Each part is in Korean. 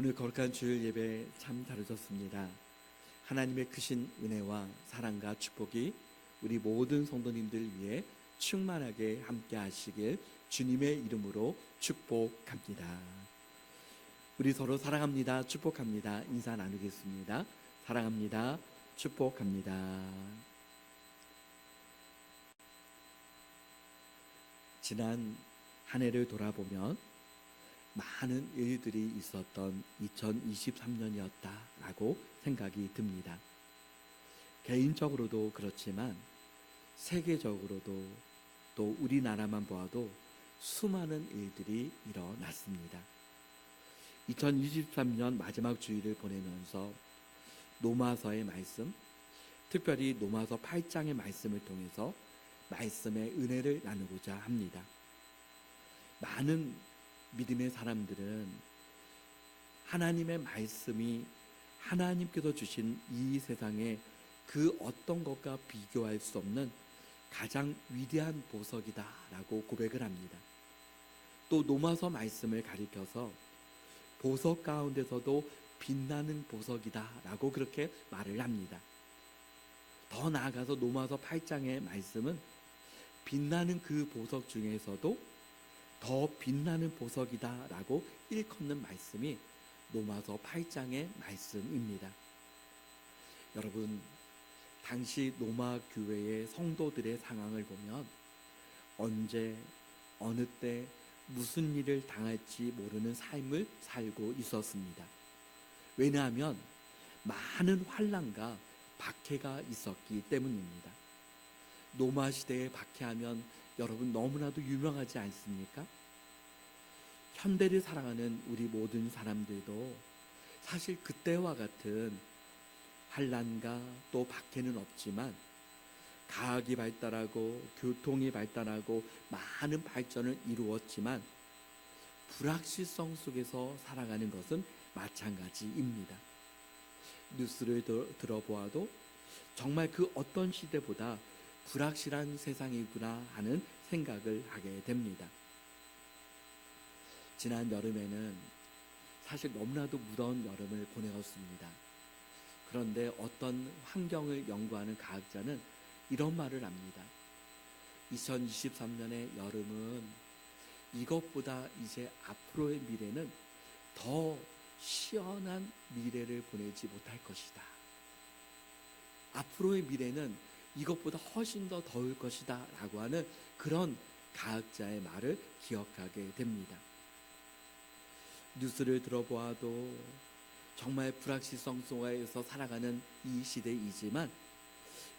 오늘 거룩한 주일 예배 참 다루셨습니다. 하나님의 크신 은혜와 사랑과 축복이 우리 모든 성도님들 위해 충만하게 함께 하시길 주님의 이름으로 축복합니다. 우리 서로 사랑합니다. 축복합니다. 인사 나누겠습니다. 사랑합니다. 축복합니다. 지난 한 해를 돌아보면 많은 일들이 있었던 2023년이었다라고 생각이 듭니다. 개인적으로도 그렇지만 세계적으로도 또 우리나라만 보아도 수많은 일들이 일어났습니다. 2023년 마지막 주일을 보내면서 로마서의 말씀, 특별히 로마서 8장의 말씀을 통해서 말씀의 은혜를 나누고자 합니다. 많은 믿음의 사람들은 하나님의 말씀이 하나님께서 주신 이 세상에 그 어떤 것과 비교할 수 없는 가장 위대한 보석이다라고 고백을 합니다. 또 로마서 말씀을 가리켜서 보석 가운데서도 빛나는 보석이다라고 그렇게 말을 합니다. 더 나아가서 로마서 8장의 말씀은 빛나는 그 보석 중에서도 더 빛나는 보석이다라고 일컫는 말씀이 로마서 8장의 말씀입니다. 여러분, 당시 로마 교회의 성도들의 상황을 보면 언제 어느 때 무슨 일을 당할지 모르는 삶을 살고 있었습니다. 왜냐하면 많은 환난과 박해가 있었기 때문입니다. 로마 시대의 박해하면 여러분 너무나도 유명하지 않습니까? 현대를 살아가는 우리 모든 사람들도 사실 그때와 같은 환난과 또 박해는 없지만 과학이 발달하고 교통이 발달하고 많은 발전을 이루었지만 불확실성 속에서 살아가는 것은 마찬가지입니다. 뉴스를 들어보아도 정말 그 어떤 시대보다 불확실한 세상이구나 하는 생각을 하게 됩니다. 지난 여름에는 사실 너무나도 무더운 여름을 보내었습니다. 그런데 어떤 환경을 연구하는 과학자는 이런 말을 합니다. 2023년의 여름은 이것보다 이제 앞으로의 미래는 더 시원한 미래를 보내지 못할 것이다. 앞으로의 미래는 이것보다 훨씬 더 더울 것이다 라고 하는 그런 과학자의 말을 기억하게 됩니다. 뉴스를 들어보아도 정말 불확실성 속에서 살아가는 이 시대이지만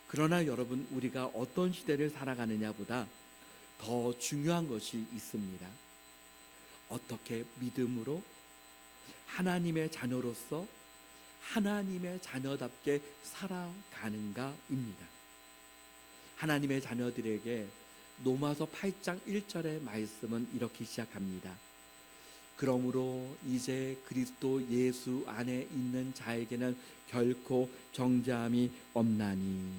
그러나 여러분, 우리가 어떤 시대를 살아가느냐보다 더 중요한 것이 있습니다. 어떻게 믿음으로 하나님의 자녀로서 하나님의 자녀답게 살아가는가입니다. 하나님의 자녀들에게 로마서 8장 1절의 말씀은 이렇게 시작합니다. 그러므로 이제 그리스도 예수 안에 있는 자에게는 결코 정죄함이 없나니.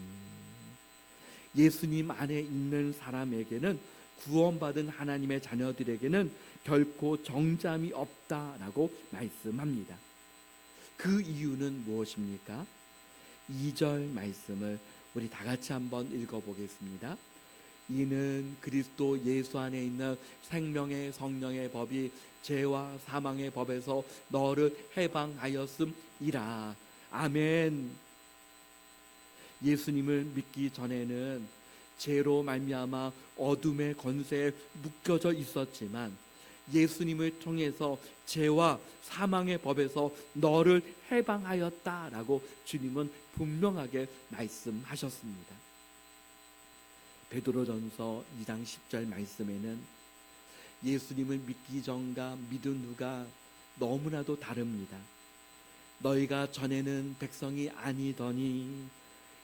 예수님 안에 있는 사람에게는, 구원받은 하나님의 자녀들에게는 결코 정죄함이 없다라고 말씀합니다. 그 이유는 무엇입니까? 2절 말씀을 우리 다 같이 한번 읽어보겠습니다. 이는 그리스도 예수 안에 있는 생명의 성령의 법이 죄와 사망의 법에서 너를 해방하였음이라. 아멘. 예수님을 믿기 전에는 죄로 말미암아 어둠의 권세에 묶여져 있었지만 예수님을 통해서 죄와 사망의 법에서 너를 해방하였다라고 주님은 분명하게 말씀하셨습니다. 베드로전서 2장 10절 말씀에는 예수님을 믿기 전과 믿은 후가 너무나도 다릅니다. 너희가 전에는 백성이 아니더니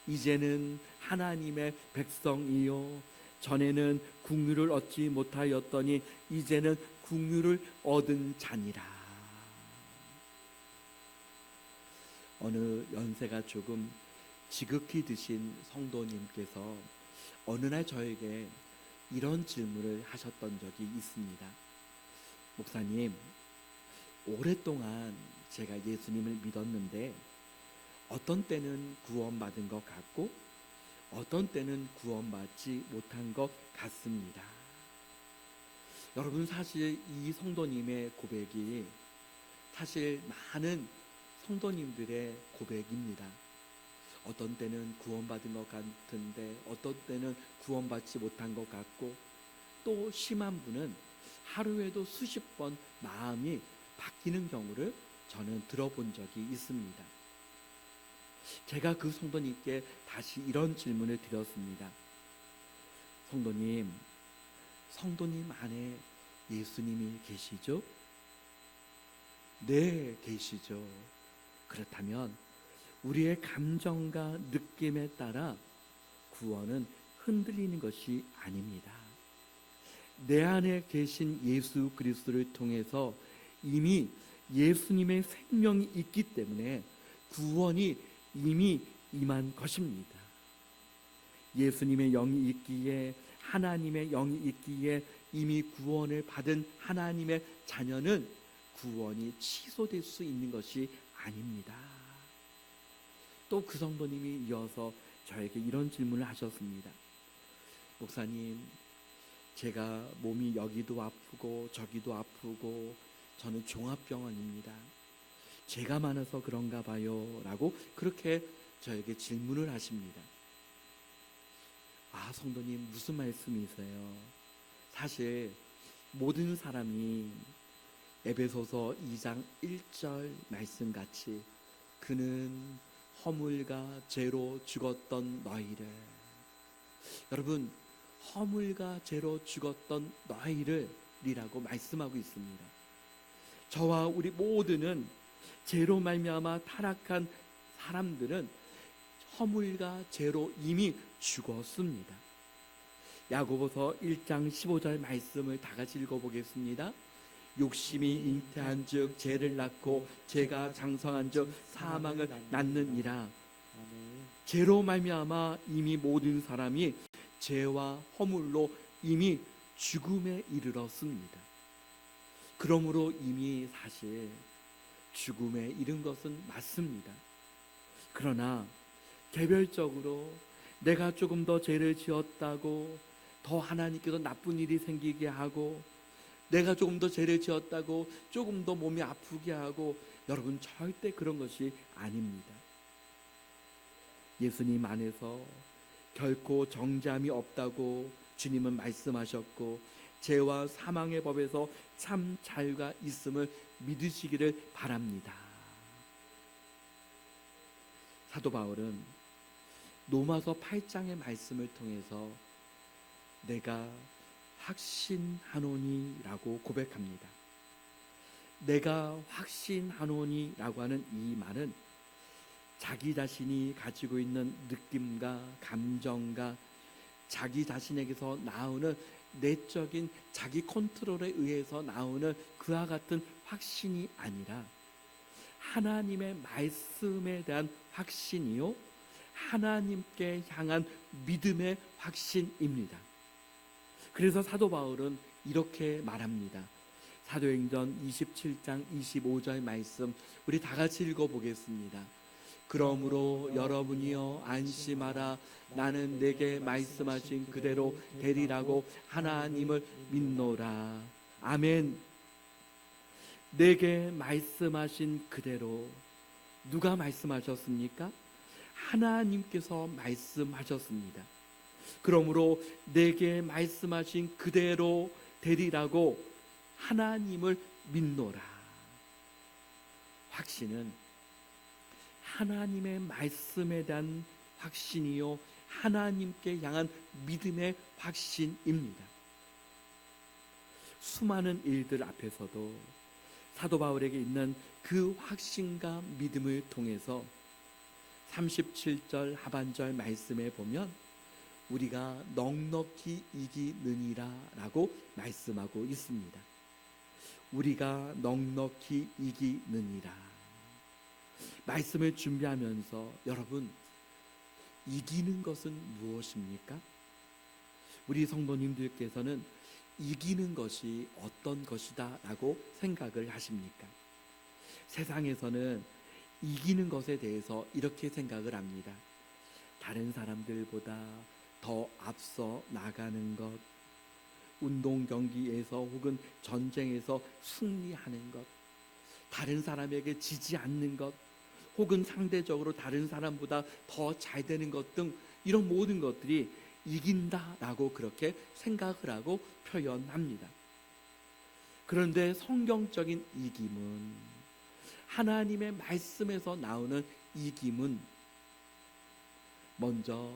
이제는 하나님의 백성이요, 전에는 국류를 얻지 못하였더니 이제는 국류를 얻은 자니라. 어느 연세가 조금 지극히 드신 성도님께서 어느 날 저에게 이런 질문을 하셨던 적이 있습니다. 목사님, 오랫동안 제가 예수님을 믿었는데 어떤 때는 구원받은 것 같고 어떤 때는 구원받지 못한 것 같습니다. 여러분, 사실 이 성도님의 고백이 사실 많은 성도님들의 고백입니다. 어떤 때는 구원받은 것 같은데 어떤 때는 구원받지 못한 것 같고, 또 심한 분은 하루에도 수십 번 마음이 바뀌는 경우를 저는 들어본 적이 있습니다. 제가 그 성도님께 다시 이런 질문을 드렸습니다. 성도님, 성도님 안에 예수님이 계시죠? 네, 계시죠. 그렇다면 우리의 감정과 느낌에 따라 구원은 흔들리는 것이 아닙니다. 내 안에 계신 예수 그리스도를 통해서 이미 예수님의 생명이 있기 때문에 구원이 이미 임한 것입니다. 예수님의 영이 있기에, 하나님의 영이 있기에 이미 구원을 받은 하나님의 자녀는 구원이 취소될 수 있는 것이 아닙니다. 또 그 성도님이 이어서 저에게 이런 질문을 하셨습니다. 목사님, 제가 몸이 여기도 아프고 저기도 아프고 저는 종합병원입니다. 죄가 많아서 그런가 봐요 라고 그렇게 저에게 질문을 하십니다. 아, 성도님, 무슨 말씀이세요? 사실 모든 사람이 에베소서 2장 1절 말씀같이 그는 허물과 죄로 죽었던 너희를, 여러분, 허물과 죄로 죽었던 너희를 이라고 말씀하고 있습니다. 저와 우리 모두는 죄로 말미암아 타락한 사람들은 허물과 죄로 이미 죽었습니다. 야고보서 1장 15절 말씀을 다 같이 읽어보겠습니다. 욕심이 잉태한 즉 죄를 낳고 죄가 장성한 즉 사망을 낳느니라. 죄로 말미암아 이미 모든 사람이 죄와 허물로 이미 죽음에 이르렀습니다. 그러므로 이미 사실 죽음에 이른 것은 맞습니다. 그러나 개별적으로 내가 조금 더 죄를 지었다고 더 하나님께서 나쁜 일이 생기게 하고, 내가 조금 더 죄를 지었다고 조금 더 몸이 아프게 하고, 여러분, 절대 그런 것이 아닙니다. 예수님 안에서 결코 정죄함이 없다고 주님은 말씀하셨고, 죄와 사망의 법에서 참 자유가 있음을 믿으시기를 바랍니다. 사도 바울은 로마서 8장의 말씀을 통해서 내가 확신하노니라고 고백합니다. 내가 확신하노니라고 하는 이 말은 자기 자신이 가지고 있는 느낌과 감정과 자기 자신에게서 나오는 내적인 자기 컨트롤에 의해서 나오는 그와 같은 확신이 아니라 하나님의 말씀에 대한 확신이요, 하나님께 향한 믿음의 확신입니다. 그래서 사도 바울은 이렇게 말합니다. 사도행전 27장 25절 말씀 우리 다 같이 읽어보겠습니다. 그러므로 여러분이여 안심하라. 나는 내게 말씀하신 그대로 되리라고 하나님을 믿노라. 아멘. 내게 말씀하신 그대로, 누가 말씀하셨습니까? 하나님께서 말씀하셨습니다. 그러므로 내게 말씀하신 그대로 되리라고 하나님을 믿노라. 확신은 하나님의 말씀에 대한 확신이요, 하나님께 향한 믿음의 확신입니다. 수많은 일들 앞에서도 사도 바울에게 있는 그 확신과 믿음을 통해서 37절 하반절 말씀에 보면 우리가 넉넉히 이기느니라 라고 말씀하고 있습니다. 우리가 넉넉히 이기느니라. 말씀을 준비하면서 여러분, 이기는 것은 무엇입니까? 우리 성도님들께서는 이기는 것이 어떤 것이다 라고 생각을 하십니까? 세상에서는 이기는 것에 대해서 이렇게 생각을 합니다. 다른 사람들보다 더 앞서 나가는 것, 운동 경기에서 혹은 전쟁에서 승리하는 것, 다른 사람에게 지지 않는 것, 혹은 상대적으로 다른 사람보다 더 잘 되는 것 등 이런 모든 것들이 이긴다라고 그렇게 생각을 하고 표현합니다. 그런데 성경적인 이김은, 하나님의 말씀에서 나오는 이김은 먼저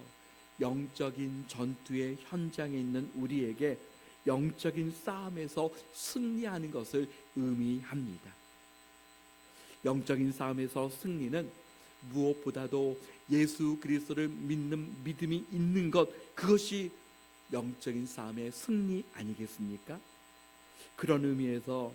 영적인 전투의 현장에 있는 우리에게 영적인 싸움에서 승리하는 것을 의미합니다. 영적인 싸움에서 승리는 무엇보다도 예수 그리스도를 믿는 믿음이 있는 것, 그것이 영적인 싸움의 승리 아니겠습니까? 그런 의미에서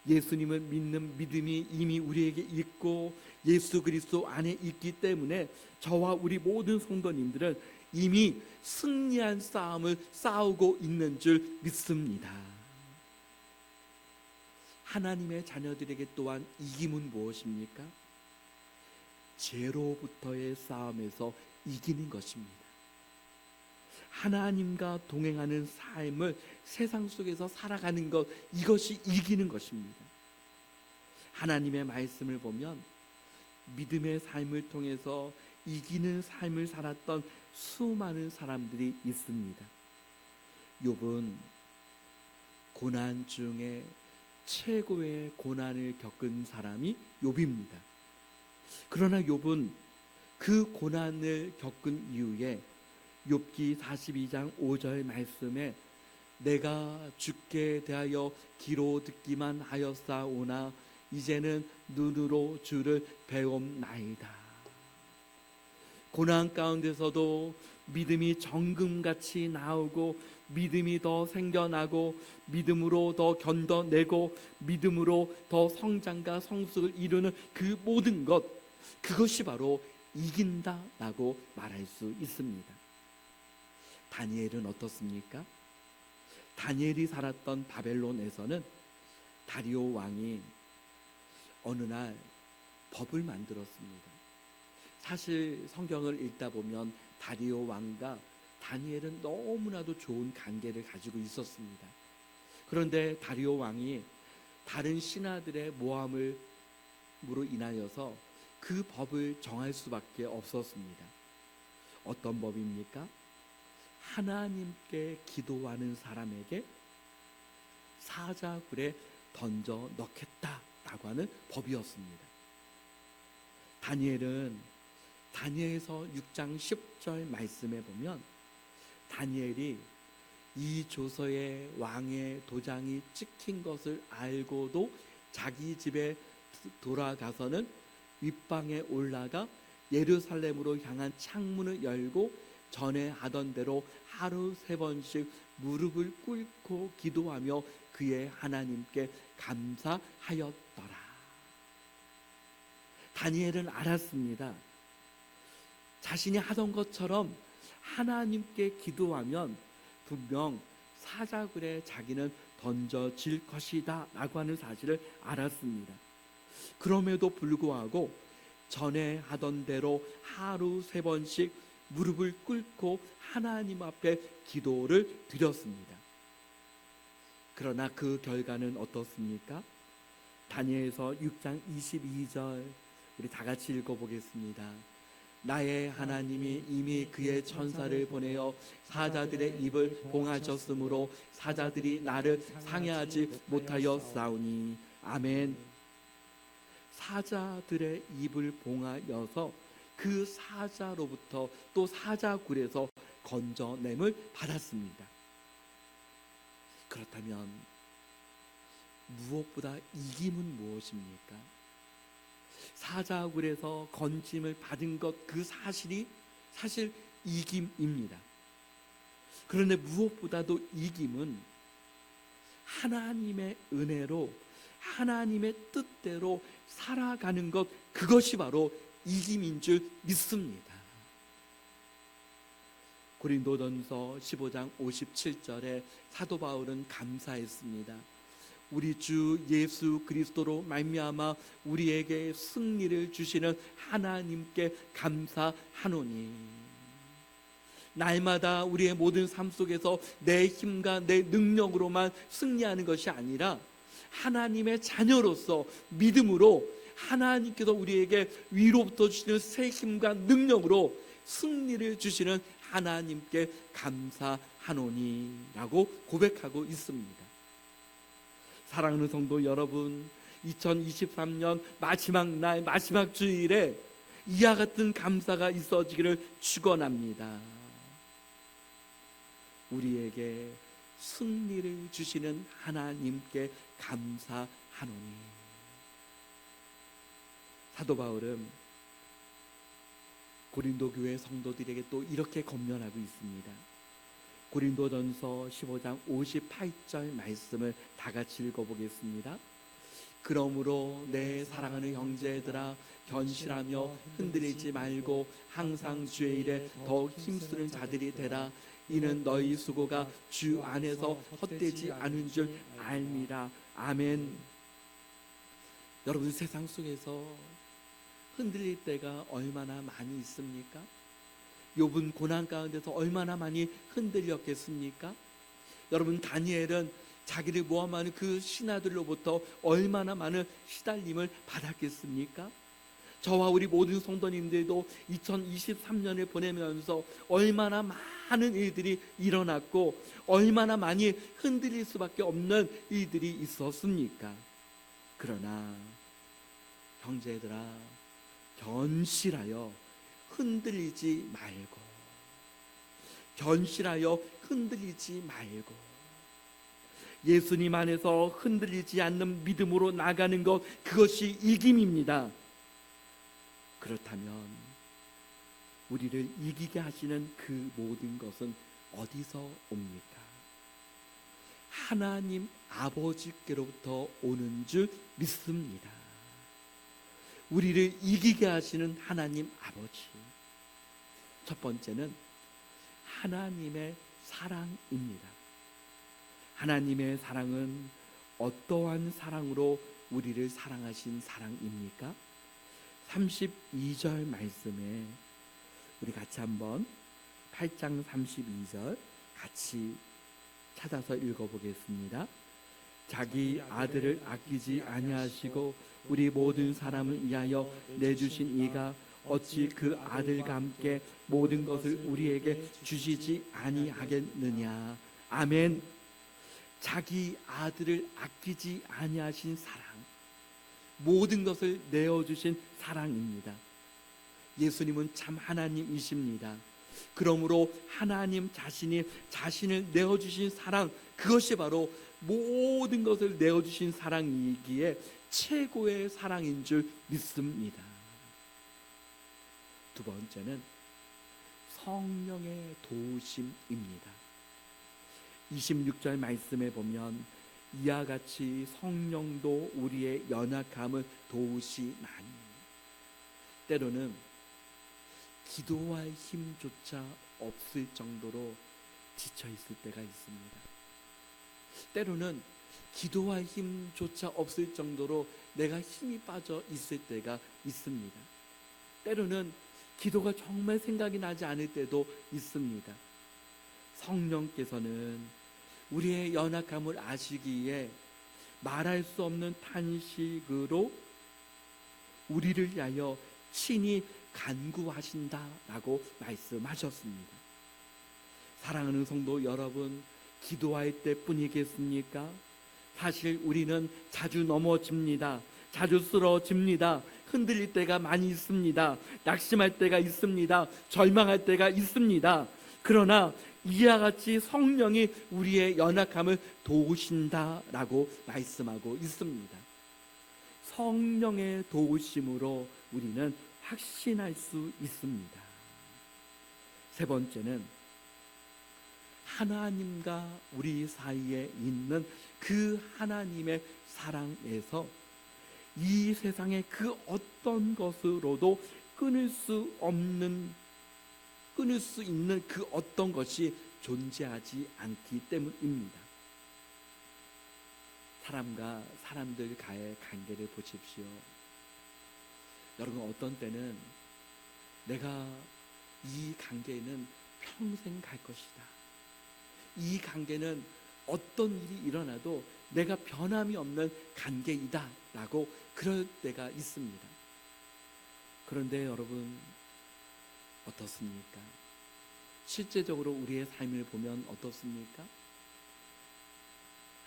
예수님을 믿는 믿음이 이미 우리에게 있고 예수 그리스도 안에 있기 때문에 저와 우리 모든 성도님들은 이미 승리한 싸움을 싸우고 있는 줄 믿습니다. 하나님의 자녀들에게 또한 이김은 무엇입니까? 죄로부터의 싸움에서 이기는 것입니다. 하나님과 동행하는 삶을 세상 속에서 살아가는 것, 이것이 이기는 것입니다. 하나님의 말씀을 보면 믿음의 삶을 통해서 이기는 삶을 살았던 수많은 사람들이 있습니다. 욥은 고난 중에 최고의 고난을 겪은 사람이 욥입니다. 그러나 욥은 그 고난을 겪은 이후에 욥기 42장 5절 말씀에 내가 주께 대하여 귀로 듣기만 하였사오나 이제는 눈으로 주를 배움나이다. 고난 가운데서도 믿음이 정금같이 나오고 믿음이 더 생겨나고 믿음으로 더 견뎌내고 믿음으로 더 성장과 성숙을 이루는 그 모든 것, 그것이 바로 이긴다라고 말할 수 있습니다. 다니엘은 어떻습니까? 다니엘이 살았던 바벨론에서는 다리오 왕이 어느 날 법을 만들었습니다. 사실 성경을 읽다 보면 다리오 왕과 다니엘은 너무나도 좋은 관계를 가지고 있었습니다. 그런데 다리오 왕이 다른 신하들의 모함으로 인하여서 그 법을 정할 수밖에 없었습니다. 어떤 법입니까? 하나님께 기도하는 사람에게 사자굴에 던져 넣겠다라고 하는 법이었습니다. 다니엘은 다니엘서 6장 10절 말씀에 보면 다니엘이 이 조서에 왕의 도장이 찍힌 것을 알고도 자기 집에 돌아가서는 윗방에 올라가 예루살렘으로 향한 창문을 열고 전에 하던 대로 하루 3번씩 무릎을 꿇고 기도하며 그의 하나님께 감사하였더라. 다니엘은 알았습니다. 자신이 하던 것처럼 하나님께 기도하면 분명 사자굴에 자기는 던져질 것이다 라고 하는 사실을 알았습니다. 그럼에도 불구하고 전에 하던 대로 하루 3번씩 무릎을 꿇고 하나님 앞에 기도를 드렸습니다. 그러나 그 결과는 어떻습니까? 다니엘서 6장 22절 우리 다 같이 읽어보겠습니다. 나의 하나님이 이미 그의 천사를 보내어 사자들의 입을 봉하셨으므로 사자들이 나를 상해하지 못하였사오니 아멘. 사자들의 입을 봉하여서 그 사자로부터 또 사자굴에서 건져냄을 받았습니다. 그렇다면 무엇보다 이김은 무엇입니까? 사자굴에서 건짐을 받은 것, 그 사실이 사실 이김입니다. 그런데 무엇보다도 이김은 하나님의 은혜로 하나님의 뜻대로 살아가는 것, 그것이 바로 이김인 줄 믿습니다. 고린도전서 15장 57절에 사도 바울은 감사했습니다. 우리 주 예수 그리스도로 말미암아 우리에게 승리를 주시는 하나님께 감사하노니, 날마다 우리의 모든 삶 속에서 내 힘과 내 능력으로만 승리하는 것이 아니라 하나님의 자녀로서 믿음으로 하나님께서 우리에게 위로부터 주시는 새 힘과 능력으로 승리를 주시는 하나님께 감사하노니 라고 고백하고 있습니다. 사랑하는 성도 여러분, 2023년 마지막 날 마지막 주일에 이와 같은 감사가 있어지기를 축원합니다. 우리에게 승리를 주시는 하나님께 감사하노니. 사도 바울은 고린도 교회 성도들에게 또 이렇게 권면하고 있습니다. 고린도전서 15장 58절 말씀을 다 같이 읽어보겠습니다. 그러므로 내 사랑하는 형제들아, 견실하며 흔들리지 말고 항상 주의 일에 더 힘쓰는 자들이 되라. 이는 너희 수고가 주 안에서 헛되지 않은 줄 알미라. 아멘. 여러분, 세상 속에서 흔들릴 때가 얼마나 많이 있습니까? 욥은 고난 가운데서 얼마나 많이 흔들렸겠습니까? 여러분, 다니엘은 자기를 모함하는 그 신하들로부터 얼마나 많은 시달림을 받았겠습니까? 저와 우리 모든 성도님들도 2023년을 보내면서 얼마나 많은 일들이 일어났고 얼마나 많이 흔들릴 수밖에 없는 일들이 있었습니까? 그러나 형제들아, 견실하여 흔들리지 말고, 견실하여 흔들리지 말고, 예수님 안에서 흔들리지 않는 믿음으로 나가는 것, 그것이 이김입니다. 그렇다면 우리를 이기게 하시는 그 모든 것은 어디서 옵니까? 하나님 아버지께로부터 오는 줄 믿습니다. 우리를 이기게 하시는 하나님 아버지, 첫 번째는 하나님의 사랑입니다. 하나님의 사랑은 어떠한 사랑으로 우리를 사랑하신 사랑입니까? 32절 말씀에 우리 같이 한번 8장 32절 같이 찾아서 읽어보겠습니다. 자기 아들을 아끼지 아니하시고 우리 모든 사람을 위하여 내주신 이가 어찌 그 아들과 함께 모든 것을 우리에게 주시지 아니하겠느냐. 아멘. 자기 아들을 아끼지 아니하신 사랑, 모든 것을 내어주신 사랑입니다. 예수님은 참 하나님이십니다. 그러므로 하나님 자신이 자신을 내어주신 사랑, 그것이 바로 모든 것을 내어주신 사랑이기에 최고의 사랑인 줄 믿습니다. 두 번째는 성령의 도우심입니다. 26절 말씀에 보면 이와 같이 성령도 우리의 연약함을 도우시나니. 때로는 기도할 힘조차 없을 정도로 지쳐있을 때가 있습니다. 때로는 기도할 힘조차 없을 정도로 내가 힘이 빠져 있을 때가 있습니다. 때로는 기도가 정말 생각이 나지 않을 때도 있습니다. 성령께서는 우리의 연약함을 아시기에 말할 수 없는 탄식으로 우리를 위하여 친히 간구하신다라고 말씀하셨습니다. 사랑하는 성도 여러분, 기도할 때뿐이겠습니까? 사실 우리는 자주 넘어집니다. 자주 쓰러집니다. 흔들릴 때가 많이 있습니다. 낙심할 때가 있습니다. 절망할 때가 있습니다. 그러나 이와 같이 성령이 우리의 연약함을 도우신다라고 말씀하고 있습니다. 성령의 도우심으로 우리는 확신할 수 있습니다. 세 번째는 하나님과 우리 사이에 있는 그 하나님의 사랑에서 이 세상의 그 어떤 것으로도 끊을 수 있는 그 어떤 것이 존재하지 않기 때문입니다. 사람과 사람들과의 관계를 보십시오. 여러분, 어떤 때는 내가 이 관계에는 평생 갈 것이다, 이 관계는 어떤 일이 일어나도 내가 변함이 없는 관계이다 라고 그럴 때가 있습니다. 그런데 여러분, 어떻습니까? 실제적으로 우리의 삶을 보면 어떻습니까?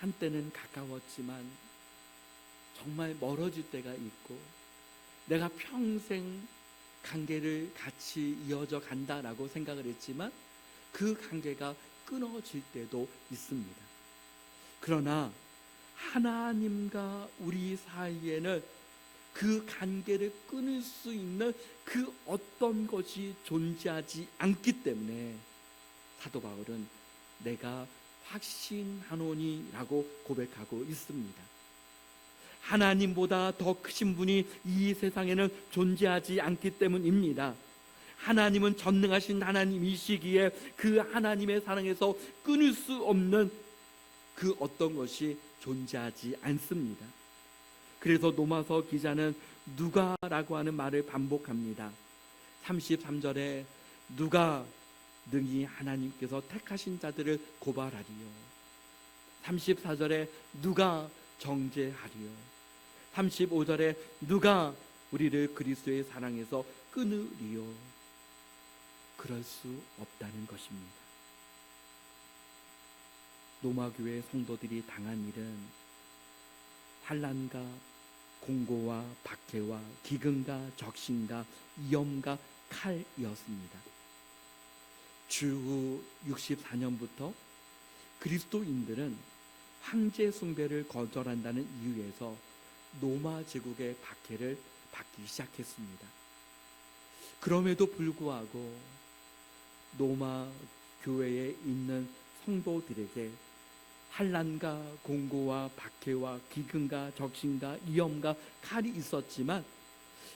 한때는 가까웠지만 정말 멀어질 때가 있고, 내가 평생 관계를 같이 이어져 간다라고 생각을 했지만 그 관계가 끊어질 때도 있습니다. 그러나 하나님과 우리 사이에는 그 관계를 끊을 수 있는 그 어떤 것이 존재하지 않기 때문에 사도 바울은 내가 확신하노니라고 고백하고 있습니다. 하나님보다 더 크신 분이 이 세상에는 존재하지 않기 때문입니다. 하나님은 전능하신 하나님이시기에 그 하나님의 사랑에서 끊을 수 없는 그 어떤 것이 존재하지 않습니다. 그래서 로마서 기자는 누가라고 하는 말을 반복합니다. 33절에 누가 능히 하나님께서 택하신 자들을 고발하리요, 34절에 누가 정죄하리요, 35절에 누가 우리를 그리스도의 사랑에서 끊으리요. 그럴 수 없다는 것입니다. 로마교회 성도들이 당한 일은 환난과 공고와 박해와 기근과 적신과 위험과 칼이었습니다. 주후 64년부터 그리스도인들은 황제 숭배를 거절한다는 이유에서 로마 제국의 박해를 받기 시작했습니다. 그럼에도 불구하고 로마 교회에 있는 성도들에게 환난과 공고와 박해와 기근과 적신과 위험과 칼이 있었지만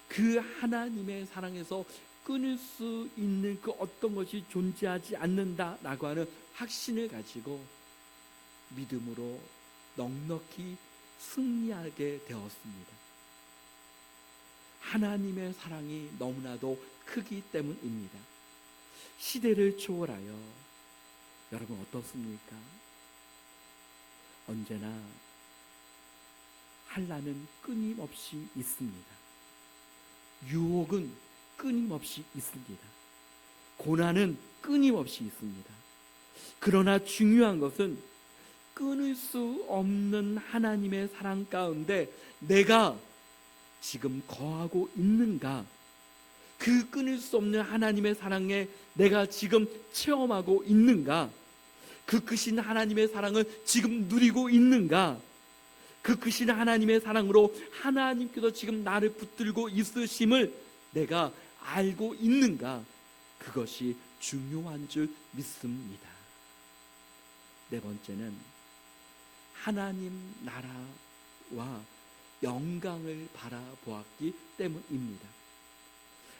그 하나님의 사랑에서 끊을 수 있는 그 어떤 것이 존재하지 않는다라고 하는 확신을 가지고 믿음으로 넉넉히 승리하게 되었습니다. 하나님의 사랑이 너무나도 크기 때문입니다. 시대를 초월하여 여러분 어떻습니까? 언제나 환난은 끊임없이 있습니다. 유혹은 끊임없이 있습니다. 고난은 끊임없이 있습니다. 그러나 중요한 것은 끊을 수 없는 하나님의 사랑 가운데 내가 지금 거하고 있는가? 그 끊을 수 없는 하나님의 사랑에 내가 지금 체험하고 있는가? 그 크신 하나님의 사랑을 지금 누리고 있는가? 그 크신 하나님의 사랑으로 하나님께서 지금 나를 붙들고 있으심을 내가 알고 있는가? 그것이 중요한 줄 믿습니다. 네 번째는 하나님 나라와 영광을 바라보았기 때문입니다.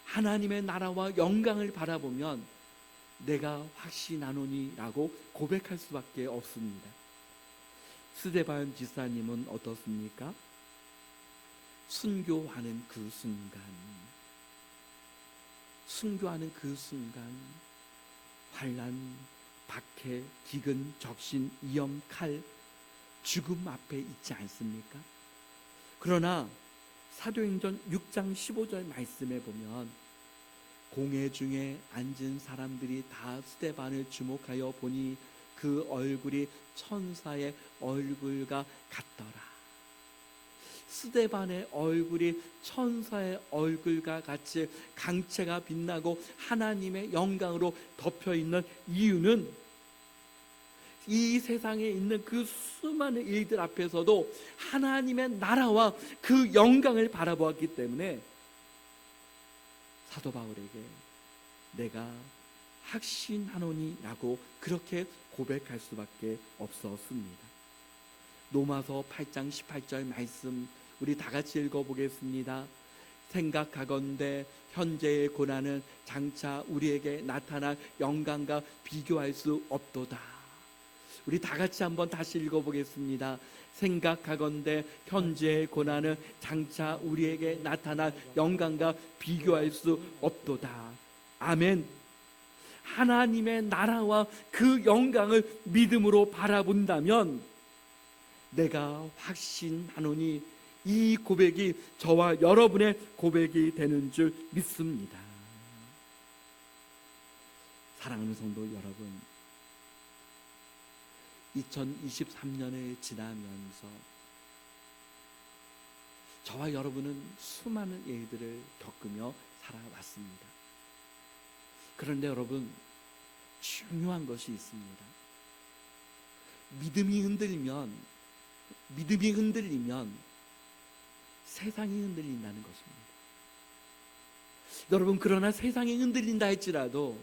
하나님의 나라와 영광을 바라보면 내가 확신하노니라고 고백할 수밖에 없습니다. 스데반 지사님은 어떻습니까? 순교하는 그 순간 환난, 박해, 기근, 적신, 위험, 칼, 죽음 앞에 있지 않습니까? 그러나 사도행전 6장 15절 말씀에 보면 공회 중에 앉은 사람들이 다 스데반을 주목하여 보니 그 얼굴이 천사의 얼굴과 같더라. 스데반의 얼굴이 천사의 얼굴과 같이 강체가 빛나고 하나님의 영광으로 덮여있는 이유는 이 세상에 있는 그 수많은 일들 앞에서도 하나님의 나라와 그 영광을 바라보았기 때문에 사도 바울에게 내가 확신하노니라고 그렇게 고백할 수밖에 없었습니다. 로마서 8장 18절 말씀 우리 다 같이 읽어보겠습니다. 생각하건대 현재의 고난은 장차 우리에게 나타날 영광과 비교할 수 없도다. 우리 다 같이 한번 다시 읽어보겠습니다. 생각하건대 현재의 고난은 장차 우리에게 나타날 영광과 비교할 수 없도다. 아멘. 하나님의 나라와 그 영광을 믿음으로 바라본다면 내가 확신하노니 이 고백이 저와 여러분의 고백이 되는 줄 믿습니다. 사랑하는 성도 여러분, 2023년을 지나면서 저와 여러분은 수많은 일들을 겪으며 살아왔습니다. 그런데 여러분, 중요한 것이 있습니다. 믿음이 흔들리면 세상이 흔들린다는 것입니다. 여러분, 그러나 세상이 흔들린다 할지라도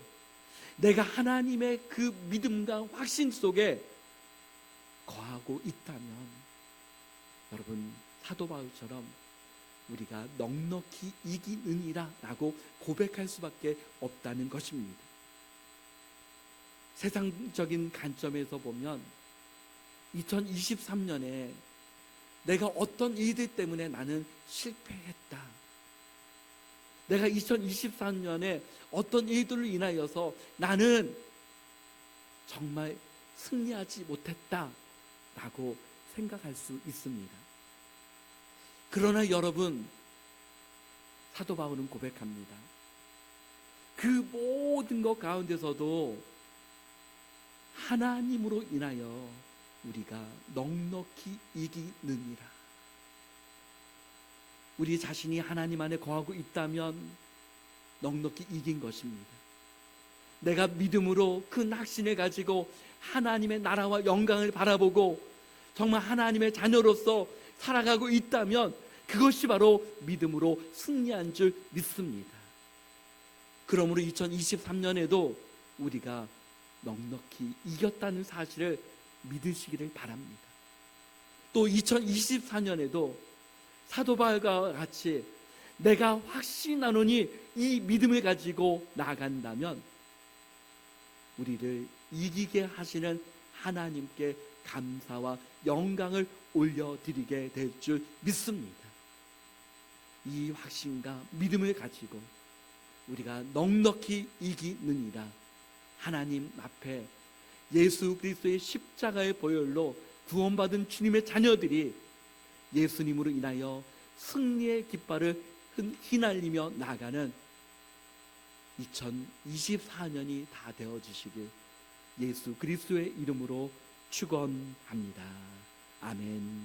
내가 하나님의 그 믿음과 확신 속에 거하고 있다면 여러분, 사도 바울처럼 우리가 넉넉히 이기느니라 라고 고백할 수밖에 없다는 것입니다. 세상적인 관점에서 보면 2023년에 내가 어떤 일들 때문에 나는 실패했다, 내가 2023년에 어떤 일들로 인하여서 나는 정말 승리하지 못했다 라고 생각할 수 있습니다. 그러나 여러분, 사도 바울은 고백합니다. 그 모든 것 가운데서도 하나님으로 인하여 우리가 넉넉히 이기느니라. 우리 자신이 하나님 안에 거하고 있다면 넉넉히 이긴 것입니다. 내가 믿음으로 그 확신을 가지고 하나님의 나라와 영광을 바라보고 정말 하나님의 자녀로서 살아가고 있다면 그것이 바로 믿음으로 승리한 줄 믿습니다. 그러므로 2023년에도 우리가 넉넉히 이겼다는 사실을 믿으시기를 바랍니다. 또 2024년에도 사도 바울과 같이 내가 확신하노니 이 믿음을 가지고 나아간다면 우리를 이기게 하시는 하나님께 감사와 영광을 올려드리게 될 줄 믿습니다. 이 확신과 믿음을 가지고 우리가 넉넉히 이기느니라. 하나님 앞에 예수 그리스도의 십자가의 보혈로 구원받은 주님의 자녀들이 예수님으로 인하여 승리의 깃발을 휘날리며 나아가는 2024년이 다 되어주시길 예수 그리스도의 이름으로 축원합니다. 아멘.